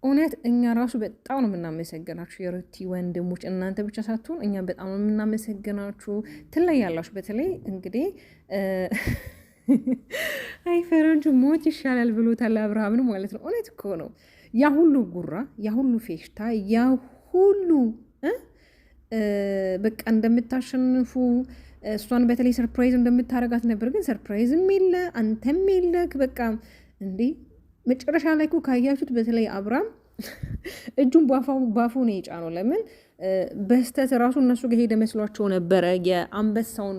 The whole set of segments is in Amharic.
እውነት እኛ ራሱ በጣም ነው የምናመሰግናችሁ የሩቲ ወንድሞች፣ እናንተ ብቻ ሳትሆን እኛ በጣም ነው የምናመሰግናችሁ። ትለያላችሁ። በተለይ እንግዲህ አይ ፈረንጁ ሞት ይሻላል ብሎታል አብርሃምን ማለት ነው። እውነት እኮ ነው። ያ ሁሉ ጉራ፣ ያ ሁሉ ፌሽታ፣ ያ ሁሉ በቃ እንደምታሸንፉ እሷን በተለይ ሰርፕራይዝ እንደምታረጋት ነበር። ግን ሰርፕራይዝም የለ አንተም የለክ። በቃ እንዴ መጨረሻ ላይ እኮ ካያችሁት በተለይ አብርሃም እጁን ባፉ ነው የጫነው። ለምን በስተት ራሱ እነሱ ጋር ሄደ መስሏቸው ነበረ። የአንበሳውን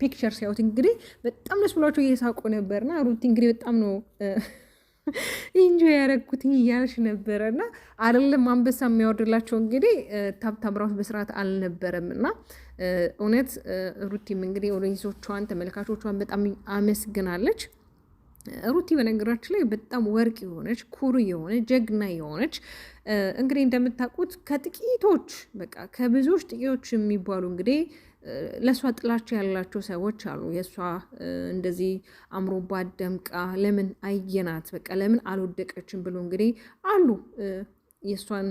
ፒክቸር ሲያዩት እንግዲህ በጣም ደስ ብሏቸው እየሳቁ ነበርና ሩቲ እንግዲህ በጣም ነው ኢንጆ ያረግኩት እያልሽ ነበረ እና አይደለም አንበሳ የሚያወርድላቸው እንግዲህ ታብታብ ራሱ በስርዓት አልነበረም። እና እውነት ሩቲም እንግዲህ ኦዲየንሶቿን ተመልካቾቿን በጣም አመስግናለች። ሩቲ በነገራችን ላይ በጣም ወርቅ የሆነች ኩሩ የሆነች ጀግና የሆነች እንግዲህ እንደምታውቁት ከጥቂቶች በቃ ከብዙዎች ጥቂቶች የሚባሉ እንግዲህ ለእሷ ጥላቻ ያላቸው ሰዎች አሉ። የእሷ እንደዚህ አምሮባት ደምቃ ለምን አየናት በቃ ለምን አልወደቀችም ብሎ እንግዲህ አሉ የእሷን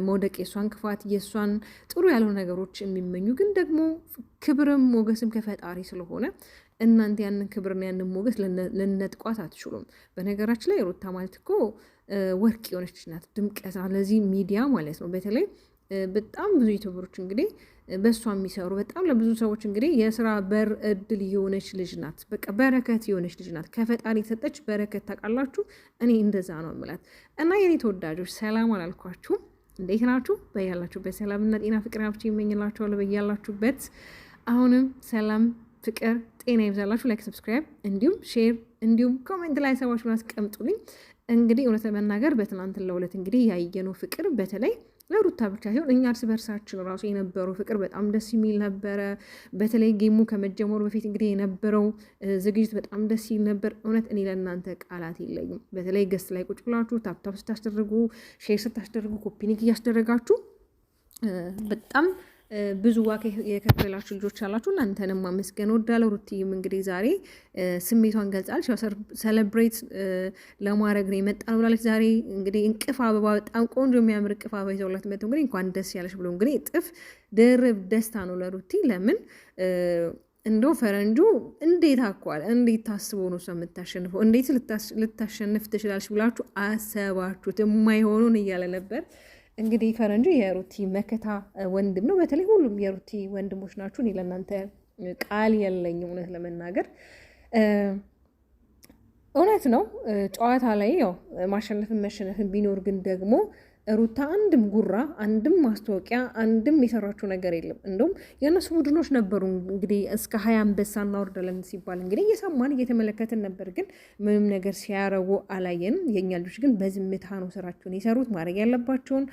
መውደቅ የእሷን ክፋት የእሷን ጥሩ ያለው ነገሮች የሚመኙ ግን ደግሞ ክብርም ሞገስም ከፈጣሪ ስለሆነ እናንተ ያንን ክብርና ያንን ሞገስ ልነጥቋት አትችሉም። በነገራችን ላይ ሩታ ማለት እኮ ወርቅ የሆነች ናት፣ ድምቀት ናት ለዚህ ሚዲያ ማለት ነው። በተለይ በጣም ብዙ ዩቱበሮች እንግዲህ በእሷ የሚሰሩ በጣም ለብዙ ሰዎች እንግዲህ የስራ በር እድል የሆነች ልጅ ናት። በቃ በረከት የሆነች ልጅ ናት፣ ከፈጣሪ የተሰጠች በረከት። ታውቃላችሁ፣ እኔ እንደዛ ነው የምላት። እና የኔ ተወዳጆች ሰላም አላልኳችሁ? እንዴት ናችሁ? በያላችሁበት ሰላምና ጤና ፍቅር ሀብቼ ይመኝላችኋለሁ። በያላችሁበት አሁንም ሰላም ፍቅር ጤና ይብዛላችሁ። ላይክ ሰብስክራይብ፣ እንዲሁም ሼር፣ እንዲሁም ኮሜንት ላይ ሰባችሁን አስቀምጡልኝ። እንግዲህ እውነት ለመናገር በትናንትናው ዕለት እንግዲህ ያየነው ፍቅር በተለይ ለሩታ ብቻ ሲሆን እኛ እርስ በርሳችን ራሱ የነበረው ፍቅር በጣም ደስ የሚል ነበረ። በተለይ ጌሙ ከመጀመሩ በፊት እንግዲህ የነበረው ዝግጅት በጣም ደስ ይል ነበር። እውነት እኔ ለእናንተ ቃላት የለኝም። በተለይ ገስት ላይ ቁጭ ብላችሁ ታፕታፕ ስታስደርጉ፣ ሼር ስታስደርጉ፣ ኮፒኒክ እያስደረጋችሁ በጣም ብዙ ዋጋ የከፈላችሁ ልጆች አላችሁ። እናንተንም ማመስገን ወዳለው። ሩቲም እንግዲህ ዛሬ ስሜቷን ገልጻለች። ሰለብሬት ለማድረግ ነው የመጣ ነው ብላለች። ዛሬ እንግዲህ እንቅፍ አበባ በጣም ቆንጆ የሚያምር እንቅፍ አበባ ይዘውላት መጥተው እንግዲህ እንኳን ደስ ያለች ብሎ እንግዲህ እጥፍ ድርብ ደስታ ነው ለሩቲ። ለምን እንደው ፈረንጁ እንዴት አኳል እንዴት ታስቦ ነው እሷ የምታሸንፈው? እንዴት ልታሸንፍ ትችላለች ብላችሁ አሰባችሁት? የማይሆኑን እያለ ነበር እንግዲህ ፈረንጁ የሩቲ መከታ ወንድም ነው። በተለይ ሁሉም የሩቲ ወንድሞች ናችሁ። እኔ ለእናንተ ቃል የለኝም እውነት ለመናገር እውነት ነው። ጨዋታ ላይ ያው ማሸነፍን መሸነፍን ቢኖር ግን ደግሞ ሩታ አንድም ጉራ አንድም ማስታወቂያ አንድም የሰራችው ነገር የለም። እንደውም የእነሱ ቡድኖች ነበሩ እንግዲህ እስከ 20 አንበሳ እናወርዳለን ሲባል እንግዲህ እየሰማን እየተመለከትን ነበር። ግን ምንም ነገር ሲያረጉ አላየንም። የእኛ ልጆች ግን በዝምታ ነው ስራቸውን የሰሩት። ማድረግ ያለባቸውን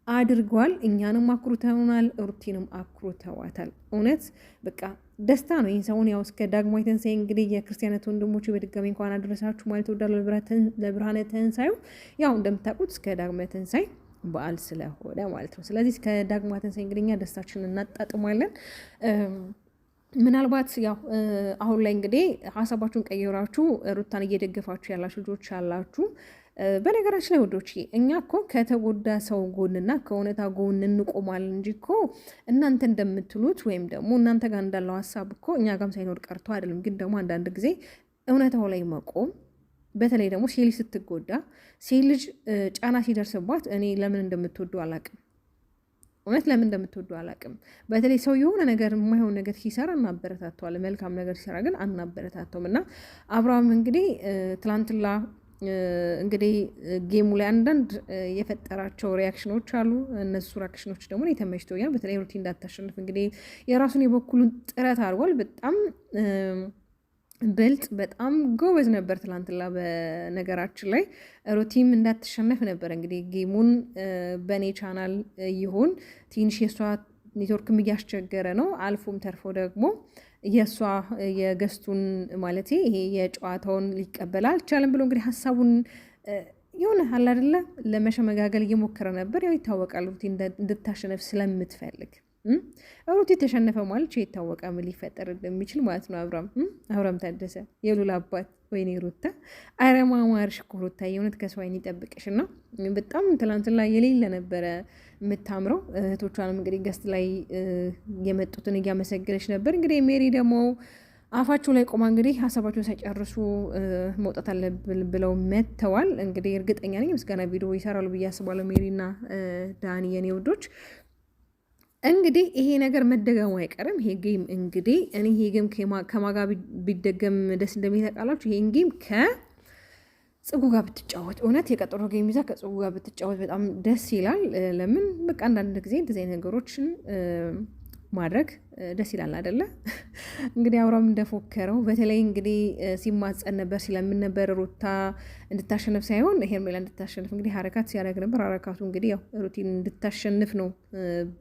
አድርገዋል። እኛንም አኩርተውናል፣ ሩቲንም አኩርተዋታል። እውነት በቃ ደስታ ነው። ይህን ሰውን ያው እስከ ዳግማዊ ትንሣኤ እንግዲህ የክርስቲያናት ወንድሞች በድጋሚ እንኳን አደረሳችሁ ማለት እወዳለሁ ለብርሃነ ትንሣኤው። ያው እንደምታውቁት እስከ ዳግማዊ ትንሣኤ በዓል ስለሆነ ማለት ነው። ስለዚህ እስከ ዳግማዊ ትንሣኤ እንግዲህ እኛ ደስታችንን እናጣጥማለን። ምናልባት ያው አሁን ላይ እንግዲህ ሀሳባችሁን ቀይራችሁ ሩታን እየደገፋችሁ ያላችሁ ልጆች አላችሁ። በነገራችን ላይ ወዶች እኛ እኮ ከተጎዳ ሰው ጎንና ከእውነታ ጎን እንቆማለን እንጂ እኮ እናንተ እንደምትሉት ወይም ደግሞ እናንተ ጋር እንዳለው ሀሳብ እኮ እኛ ጋም ሳይኖር ቀርቶ አይደለም። ግን ደግሞ አንዳንድ ጊዜ እውነታው ላይ መቆም፣ በተለይ ደግሞ ሴት ልጅ ስትጎዳ፣ ሴት ልጅ ጫና ሲደርስባት እኔ ለምን እንደምትወዱ አላቅም። እውነት ለምን እንደምትወዱ አላቅም። በተለይ ሰው የሆነ ነገር የማይሆን ነገር ሲሰራ እናበረታተዋለን፣ መልካም ነገር ሲሰራ ግን አናበረታተውም። እና አብርሃም እንግዲህ ትላንትላ እንግዲህ ጌሙ ላይ አንዳንድ የፈጠራቸው ሪያክሽኖች አሉ። እነሱ ሪያክሽኖች ደግሞ ተመችቶኛል። በተለይ ሩቲ እንዳታሸንፍ እንግዲህ የራሱን የበኩሉን ጥረት አድርጓል። በጣም ብልጥ በጣም ጎበዝ ነበር ትላንትላ። በነገራችን ላይ ሩቲም እንዳትሸነፍ ነበር እንግዲህ ጌሙን በእኔ ቻናል ይሁን ትንሽ የሷ ኔትወርክም እያስቸገረ ነው። አልፎም ተርፎ ደግሞ የእሷ የገስቱን ማለት ይሄ የጨዋታውን ሊቀበል አልቻለም ብሎ እንግዲህ ሀሳቡን የሆነ አላደለ ለመሸመጋገል እየሞከረ ነበር። ያው ይታወቃል ሩቲ እንድታሸነፍ ስለምትፈልግ ሩቲ ተሸነፈ ማለት የታወቀ ምን ሊፈጠር እንደሚችል ማለት ነው። አብርሃም ታደሰ የሉላ አባት፣ ወይኔ ሩታ አረማማርሽ እኮ ሩታ የእውነት ከሰው ዓይን ይጠብቅሽ። እና በጣም ትላንትና የሌለ ነበረ የምታምረው። እህቶቿንም እንግዲህ ገስት ላይ የመጡትን እያመሰገነች ነበር። እንግዲህ ሜሪ ደግሞ አፋቸው ላይ ቆማ እንግዲህ ሀሳባቸውን ሳይጨርሱ መውጣት አለብን ብለው መጥተዋል። እንግዲህ እርግጠኛ ነኝ ምስጋና ቪዲዮ ይሰራሉ ብዬ አስባለሁ ሜሪና ዳኒ የኔ ውዶች። እንግዲህ ይሄ ነገር መደገሙ አይቀርም። ይሄ ጌም እንግዲህ እኔ ይሄ ጌም ከማጋ ቢደገም ደስ እንደሚተቃላችሁ ይሄን ጌም ከጽጉ ጋር ብትጫወት፣ እውነት የቀጠሮ ጌም ይዛ ከጽጉ ጋር ብትጫወት በጣም ደስ ይላል። ለምን በቃ አንዳንድ ጊዜ እንደዚህ ነገሮችን ማድረግ ደስ ይላል አይደለ? እንግዲህ አብርሃም እንደፎከረው በተለይ እንግዲህ ሲማጸን ነበር ሲለምን ነበር ሩታ እንድታሸንፍ ሳይሆን ሄርሜላ እንድታሸንፍ እንግዲህ ሀረካት ሲያደርግ ነበር። ሀረካቱ እንግዲህ ያው ሩቲን እንድታሸንፍ ነው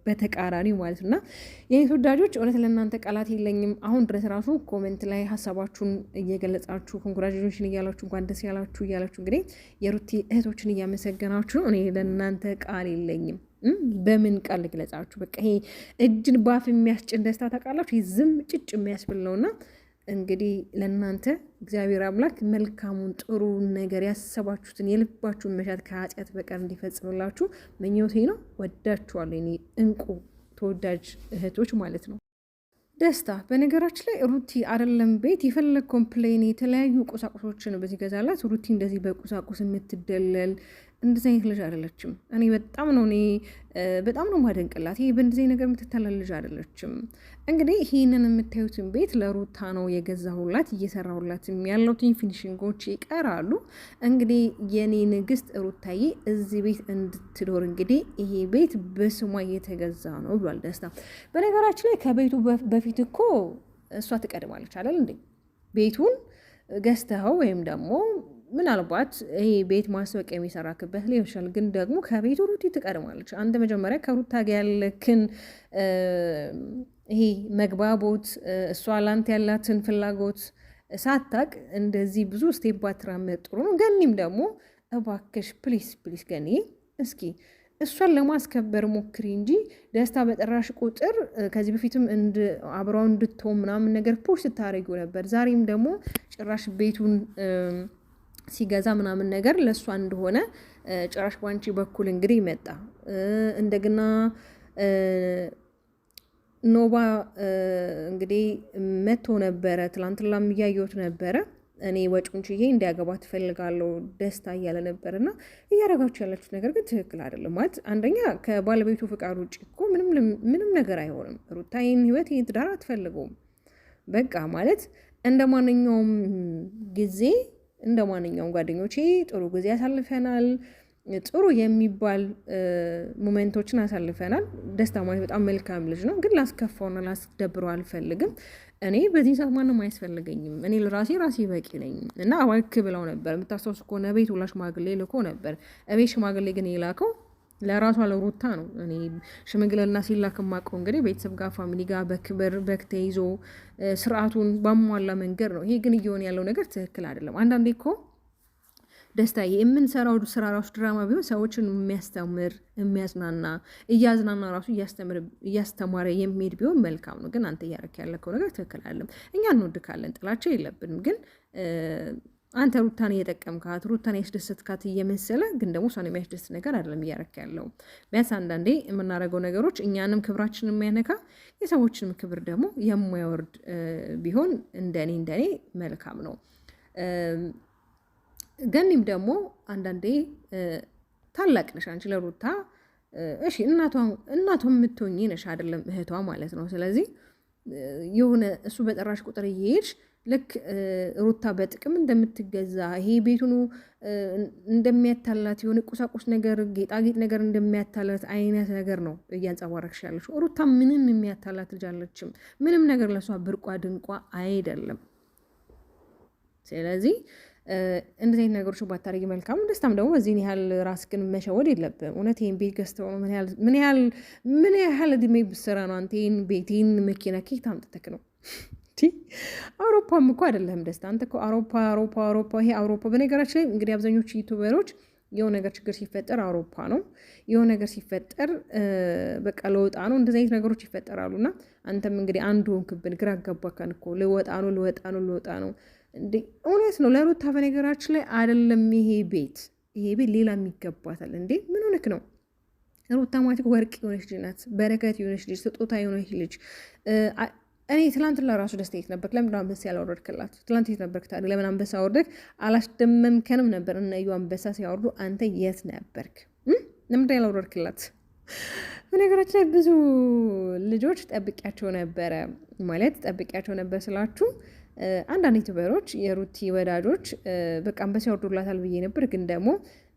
በተቃራኒው ማለት ነው። እና የኔ ተወዳጆች እውነት ለእናንተ ቃላት የለኝም። አሁን ድረስ ራሱ ኮሜንት ላይ ሀሳባችሁን እየገለጻችሁ ኮንግራጁሌሽን እያላችሁ እንኳን ደስ ያላችሁ እያላችሁ እንግዲህ የሩቲ እህቶችን እያመሰገናችሁ ነው። እኔ ለእናንተ ቃል የለኝም። በምን ቃል ልግለጻችሁ? በቃ ይሄ እጅን ባፍ የሚያስጭን ደስታ ታውቃላችሁ። ይህ ዝም ጭጭ የሚያስብል ነውና እንግዲህ ለእናንተ እግዚአብሔር አምላክ መልካሙን ጥሩ ነገር ያሰባችሁትን የልባችሁን መሻት ከኃጢአት በቀር እንዲፈጽምላችሁ ምኞቴ ነው። ወዳችኋለሁ የኔ እንቁ ተወዳጅ እህቶች ማለት ነው። ደስታ በነገራችን ላይ ሩቲ አይደለም ቤት የፈለግ ኮምፕሌን የተለያዩ ቁሳቁሶችን በዚህ ገዛላት። ሩቲ እንደዚህ በቁሳቁስ የምትደለል እንደዚህ አይነት ልጅ አይደለችም። እኔ በጣም ነው ማደንቅላት። ይሄ በእንደዚህ ነገር የምትታለል ልጅ አይደለችም። እንግዲህ ይህንን የምታዩትን ቤት ለሩታ ነው የገዛሁላት እየሰራሁላት ያለውትን ፊኒሽንጎች ይቀራሉ። እንግዲህ የኔ ንግስት ሩታዬ እዚህ ቤት እንድትኖር እንግዲህ ይሄ ቤት በስሟ እየተገዛ ነው ብሏል ደስታ። በነገራችን ላይ ከቤቱ በፊት እኮ እሷ ትቀድማለች አይደል እንዴ? ቤቱን ገዝተኸው ወይም ደግሞ ምናልባት ይሄ ቤት ማስታወቂያ የሚሰራክበት ሊሆን ይችላል። ግን ደግሞ ከቤቱ ሩቲ ትቀድማለች። አንተ መጀመሪያ ከሩታ ጋር ያለክን ይሄ መግባቦት እሷ ላንተ ያላትን ፍላጎት ሳታቅ እንደዚህ ብዙ ስቴፕ ባትራመድ ጥሩ ነው። ገኒም ደግሞ እባክሽ ፕሊስ ገኒ እስኪ እሷን ለማስከበር ሞክሪ እንጂ ደስታ በጠራሽ ቁጥር ከዚህ በፊትም አብረው እንድትሆን ምናምን ነገር ፖስት ስታደርጊው ነበር። ዛሬም ደግሞ ጭራሽ ቤቱን ሲገዛ ምናምን ነገር ለእሷ እንደሆነ ጭራሽ ባንቺ በኩል እንግዲህ መጣ። እንደገና ኖባ እንግዲህ መቶ ነበረ። ትላንትላም እያየሁት ነበረ። እኔ ወጪውን ችዬ እንዲያገባ ትፈልጋለሁ ደስታ እያለ ነበር። እና እያደረጋችሁ ያላችሁት ነገር ግን ትክክል አይደለም። ማለት አንደኛ ከባለቤቱ ፍቃድ ውጭ እኮ ምንም ነገር አይሆንም። ሩታ ይህን ህይወት ይህን ትዳር አትፈልገውም። በቃ ማለት እንደ ማንኛውም ጊዜ እንደ ማንኛውም ጓደኞቼ ጥሩ ጊዜ ያሳልፈናል። ጥሩ የሚባል ሞሜንቶችን አሳልፈናል። ደስታ ማለት በጣም መልካም ልጅ ነው። ግን ላስከፋውና ላስደብረው አልፈልግም። እኔ በዚህ ሰዓት ማንም አያስፈልገኝም። እኔ ራሴ በቂ ነኝ። እና አዋክ ብለው ነበር። የምታስታውሱ ከሆነ ቤት ሁላ ሽማግሌ ልኮ ነበር። እቤት ሽማግሌ ግን የላከው ለራሷ ለሩታ ነው። እኔ ሽምግልና ሲላክ ማቀው እንግዲህ ቤተሰብ ጋር ፋሚሊ ጋር በክብር በክ ተይዞ ስርዓቱን ባሟላ መንገድ ነው። ይሄ ግን እየሆነ ያለው ነገር ትክክል አይደለም። አንዳንዴ እኮ ደስታ የምንሰራው ስራ ራሱ ድራማ ቢሆን ሰዎችን የሚያስተምር የሚያዝናና እያዝናና ራሱ እያስተማረ የሚሄድ ቢሆን መልካም ነው። ግን አንተ እያረክ ያለከው ነገር ትክክል አይደለም። እኛ እንወድካለን፣ ጥላቸው የለብንም። ግን አንተ ሩታን እየጠቀምካት ሩታን ያስደስትካት እየመሰለ ግን ደግሞ እሷን የሚያስደስት ነገር አይደለም እያረክ ያለው። ቢያንስ አንዳንዴ የምናደርገው ነገሮች እኛንም ክብራችን የሚያነካ የሰዎችንም ክብር ደግሞ የማያወርድ ቢሆን እንደኔ መልካም ነው። ገኒም ደግሞ አንዳንዴ ታላቅ ነሽ አንቺ ለሩታ እሺ፣ እናቷ የምትሆኚ ነሽ አይደለም እህቷ ማለት ነው። ስለዚህ የሆነ እሱ በጠራሽ ቁጥር እየሄድሽ ልክ ሩታ በጥቅም እንደምትገዛ ይሄ ቤቱኑ እንደሚያታላት የሆነ ቁሳቁስ ነገር ጌጣጌጥ ነገር እንደሚያታላት አይነት ነገር ነው እያንጸባረቅሽ ያለሽ። ሩታ ምንም የሚያታላት ልጅ አለችም። ምንም ነገር ለሷ ብርቋ ድንቋ አይደለም። ስለዚህ እንደዚህ አይነት ነገሮች ባታረጊ መልካም። ደስታም ደግሞ በዚህን ያህል ራስ ግን መሸወድ የለብም። እውነት ይህን ቤት ገዝተው ነው ምን ያህል እድሜ ብትሰራ ነው አንተ ይህን ቤት ይህን መኪና ኬት አምጥተክ ነው? አውሮፓም እኮ አይደለም ደስታ። አንተ እኮ አውሮፓ ይሄ አውሮፓ። በነገራችን ላይ እንግዲህ አብዛኞቹ ዩቱበሮች የሆነ ነገር ችግር ሲፈጠር አውሮፓ ነው፣ የሆነ ነገር ሲፈጠር በቃ ለወጣ ነው። እንደዚህ አይነት ነገሮች ይፈጠራሉ። እና አንተም እንግዲህ አንዱ ሆንክብን፣ ግራ አጋባካን እኮ ልወጣ ነው እንዴ። እውነት ነው ለሩታ በነገራችን ላይ አይደለም ይሄ ቤት ሌላ የሚገባታል እንዴ። ምን ሆነክ ነው? ሩታ ማለት ወርቅ የሆነች ልጅ ናት፣ በረከት የሆነች ልጅ፣ ስጦታ የሆነች ልጅ። እኔ ትላንትና ራሱ ደስታ የት ነበርክ? ለምን አንበሳ ያላወረድክላት? ትላንት የት ነበርክ ታዲያ? ለምን አንበሳ አወረድክ? አላስደመምከንም ነበር? እና እዩ አንበሳ ሲያወርዱ አንተ የት ነበርክ? ለምን ያላወረድክላት? በነገራችን ላይ ብዙ ልጆች ጠብቂያቸው ነበር ስላችሁ አንዳንድ ዩቱበሮች የሩቲ ወዳጆች በቃ አንበሳ ያወርዱላታል ብዬ ነበር። ግን ደግሞ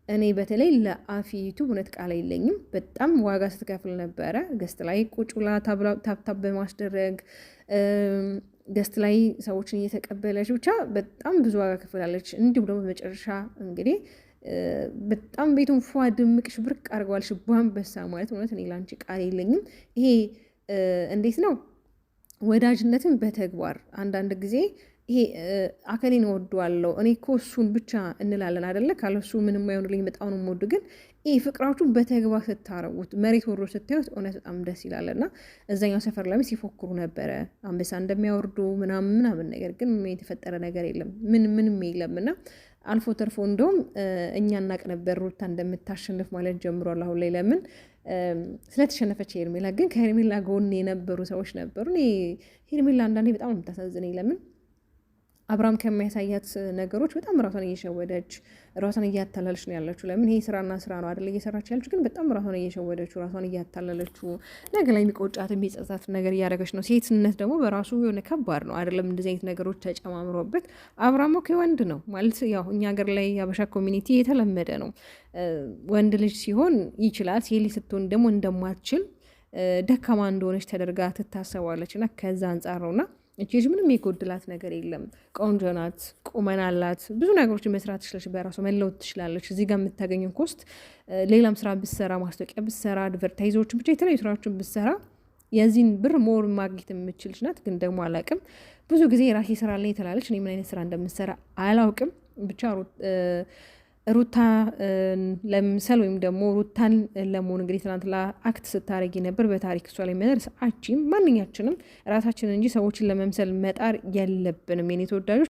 እኔ በተለይ ለአፊ ዩቱብ እውነት ቃል የለኝም። በጣም ዋጋ ስትከፍል ነበረ። ገስት ላይ ቁጭ ብላ ታብታብ በማስደረግ ገስት ላይ ሰዎችን እየተቀበለች ብቻ በጣም ብዙ ዋጋ ከፍላለች። እንዲሁም ደግሞ በመጨረሻ እንግዲህ በጣም ቤቱን ፏ ድምቅ ሽብርቅ አድርገዋል። በአንበሳ ማለት እውነት እኔ ላንቺ ቃል የለኝም። ይሄ እንዴት ነው ወዳጅነትን በተግባር አንዳንድ ጊዜ ይሄ አከሌን እወደዋለሁ እኔ እኮ እሱን ብቻ እንላለን አይደለ? ካለሱ ምንም አይሆንልኝ በጣም ነው የምወዱ። ግን ይሄ ፍቅራችሁን በተግባር ስታረጉት መሬት ወሮ ስታዩት እውነት በጣም ደስ ይላል። እና እዛኛው ሰፈር ላይ ሲፎክሩ ነበረ አንበሳ እንደሚያወርዱ ምናምን ነገር ግን የተፈጠረ ነገር የለም፣ ምንም የለም። እና አልፎ ተርፎ እንደውም እኛ እናቅ ነበር ሩታ እንደምታሸንፍ ማለት ጀምሯል አሁን ላይ። ለምን ስለተሸነፈች ሄርሜላ። ግን ከሄርሜላ ጎን የነበሩ ሰዎች ነበሩ። ሄርሜላ አንዳንዴ በጣም ነው የምታሳዝነኝ። ለምን አብርሃም ከሚያሳያት ነገሮች በጣም ራሷን እየሸወደች ራሷን እያታለለች ነው ያለችው። ለምን ይሄ ስራ ነው አይደል እየሰራች ያለችው፣ ግን በጣም ራሷን እየሸወደችው ራሷን እያታለለችው ነገ ላይ የሚቆጫት የሚጸጻት ነገር እያደረገች ነው። ሴትነት ደግሞ በራሱ የሆነ ከባድ ነው አይደለም? እንደዚህ አይነት ነገሮች ተጨማምሮበት። አብርሃም እኮ ወንድ ነው ማለት ያው እኛ ሀገር ላይ የሀበሻ ኮሚኒቲ የተለመደ ነው። ወንድ ልጅ ሲሆን ይችላል፣ ሴት ልጅ ስትሆን ደግሞ እንደማትችል ደካማ እንደሆነች ተደርጋ ትታሰባለች። እና ከዛ አንጻር ነውና እቺ ምንም የጎድላት ነገር የለም። ቆንጆ ናት፣ ቁመና አላት፣ ብዙ ነገሮችን መስራት ትችላለች፣ በራሷ መለወጥ ትችላለች። እዚህ ጋር የምታገኘው ኮስት ሌላም ስራ ብትሰራ፣ ማስታወቂያ ብትሰራ፣ አድቨርታይዞችን ብቻ የተለያዩ ስራዎችን ብትሰራ የዚህን ብር ሞር ማግኘት የምችልች ናት። ግን ደግሞ አላውቅም፣ ብዙ ጊዜ የራሴ ስራ ላይ የተላለች እኔ ምን አይነት ስራ እንደምትሰራ አላውቅም። ብቻ ሩታ ለምሳሌ ወይም ደግሞ ሩታን ለመሆን እንግዲህ ትናንትና አክት ስታረጊ ነበር። በታሪክ እሷ ላይ መድረስ አቺም ማንኛችንም ራሳችንን እንጂ ሰዎችን ለመምሰል መጣር የለብንም የኔ ተወዳጆች።